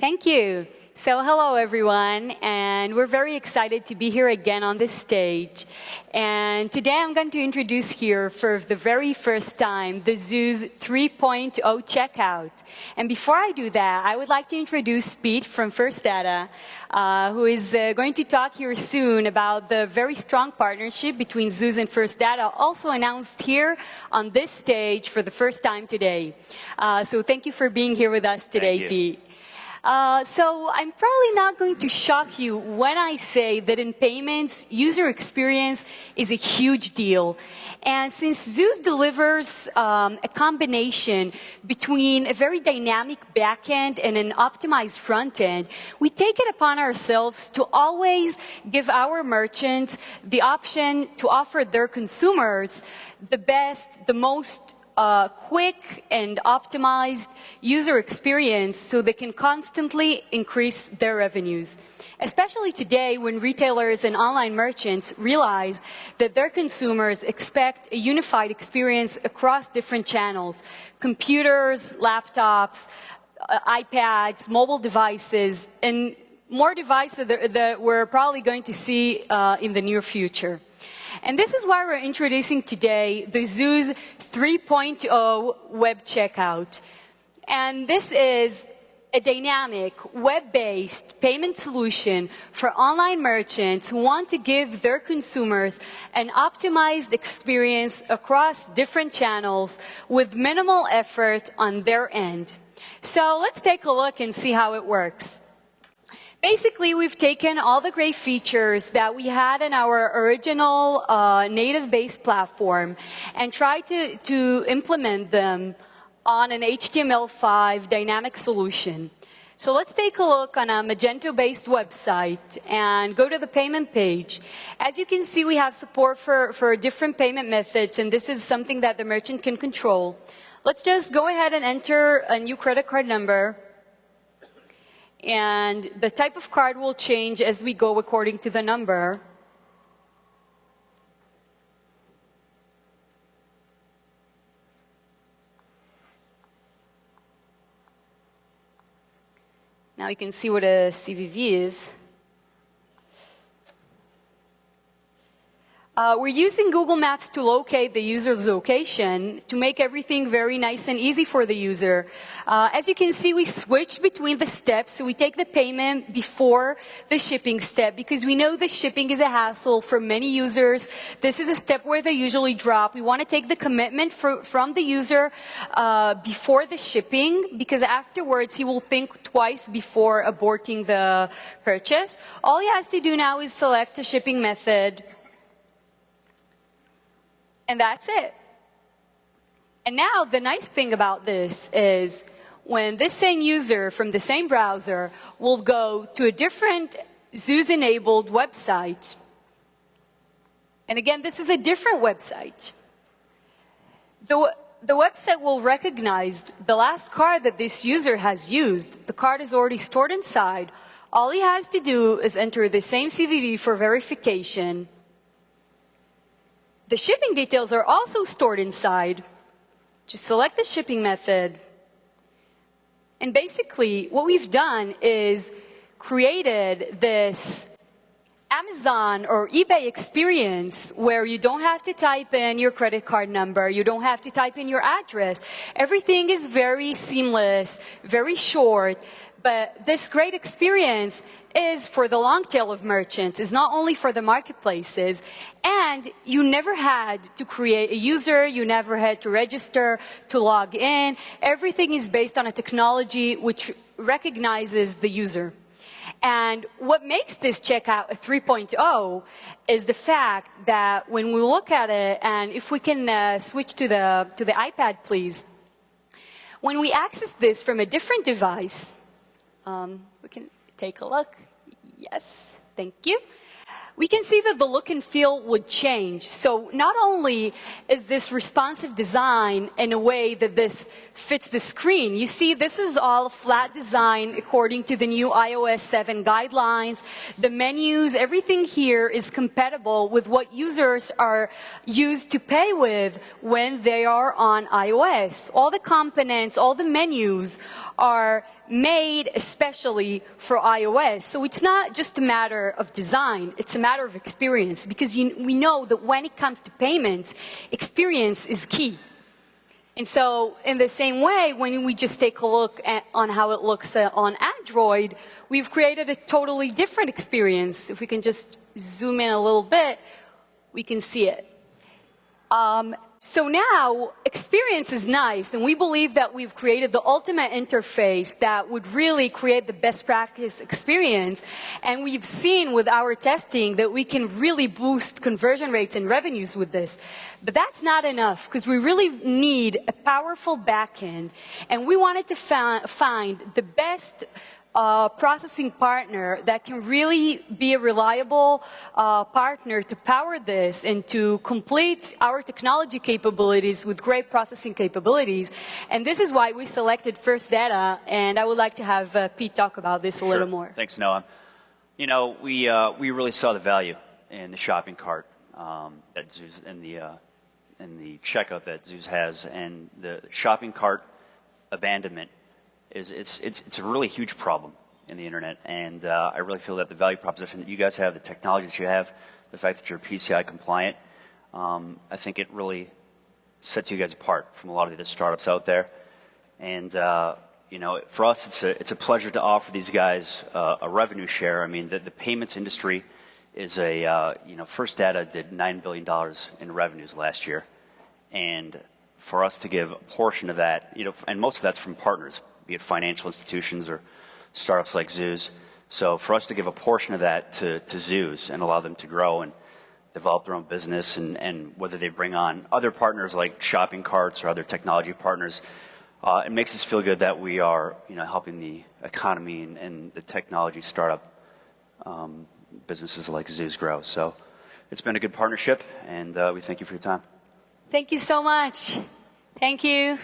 Thank you. So hello everyone, and we're very excited to be here again on this stage. And today I'm going to introduce here for the very first time the Zooz 3.0 checkout. And before I do that, I would like to introduce Pete from First Data, who is going to talk here soon about the very strong partnership between Zooz and First Data, also announced here on this stage for the first time today. So thank you for being here with us today, Pete. So I'm probably not going to shock you when I say that in payments, user experience is a huge deal. And since Zooz delivers a combination between a very dynamic backend and an optimized front end, we take it upon ourselves to always give our merchants the option to offer their consumers the best, the most quick and optimized user experience so they can constantly increase their revenues. Especially today when retailers and online merchants realize that their consumers expect a unified experience across different channels, computers, laptops, iPads, mobile devices, and more devices that we're probably going to see in the near future. And this is why we're introducing today the Zooz 3.0 web checkout. And this is a dynamic, web-based payment solution for online merchants who want to give their consumers an optimized experience across different channels with minimal effort on their end. So let's take a look and see how it works. Basically, we've taken all the great features that we had in our original native-based platform and tried to implement them on an HTML5 dynamic solution. So let's take a look on a Magento-based website and go to the payment page. As you can see, we have support for different payment methods, and this is something that the merchant can control. Let's just go ahead and enter a new credit card number. And the type of card will change as we go according to the number. Now you can see what a CVV is. We're using Google Maps to locate the user's location to make everything very nice and easy for the user. As you can see, we switch between the steps. So we take the payment before the shipping step because we know the shipping is a hassle for many users. This is a step where they usually drop. We want to take the commitment from the user before the shipping because afterwards he will think twice before aborting the purchase. All he has to do now is select a shipping method. And that's it. And now the nice thing about this is when this same user from the same browser will go to a different Zooz-enabled website. And again, this is a different website. The website will recognize the last card that this user has used. The card is already stored inside. All he has to do is enter the same CVV for verification. The shipping details are also stored inside. Just select the shipping method. And basically, what we've done is created this Amazon or eBay experience where you don't have to type in your credit card number, you don't have to type in your address. Everything is very seamless, very short, but this great experience is for the long tail of merchants, is not only for the marketplaces, and you never had to create a user, you never had to register, to log in. Everything is based on a technology which recognizes the user. And what makes this checkout a 3.0 is the fact that when we look at it, and if we can switch to the iPad, please. When we access this from a different device, we can take a look. Yes, thank you. We can see that the look and feel would change. So not only is this responsive design in a way that this fits the screen, you see this is all flat design according to the new iOS 7 guidelines. The menus, everything here is compatible with what users are used to pay with when they are on iOS. All the components, all the menus are made especially for iOS. So it's not just a matter of design, it's a matter of experience, because we know that when it comes to payments, experience is key. And so in the same way, when we just take a look on how it looks on Android, we've created a totally different experience. If we can just zoom in a little bit, we can see it. So now, experience is nice, and we believe that we've created the ultimate interface that would really create the best practice experience. And we've seen with our testing that we can really boost conversion rates and revenues with this. But that's not enough, because we really need a powerful backend. And we wanted to find the best processing partner that can really be a reliable partner to power this and to complete our technology capabilities with great processing capabilities. And this is why we selected First Data, and I would like to have Pete talk about this a little more. Thanks, Noah. You know, we really saw the value in the shopping cart that Zooz, in the checkout that Zooz has, and the shopping cart abandonment. It's a really huge problem in the internet, and I really feel that the value proposition that you guys have, the technology that you have, the fact that you're PCI compliant, I think it really sets you guys apart from a lot of the startups out there. And you know, for us, it's a pleasure to offer these guys a revenue share. I mean, the payments industry is you know, First Data did $9 billion in revenues last year, and for us to give a portion of that, you know, and most of that's from partners, be it financial institutions or startups like Zooz. So for us to give a portion of that to Zooz and allow them to grow and develop their own business, and whether they bring on other partners like shopping carts or other technology partners, it makes us feel good that we are, you know, helping the economy and the technology startup businesses like Zooz grow. So it's been a good partnership, and we thank you for your time. Thank you so much. Thank you.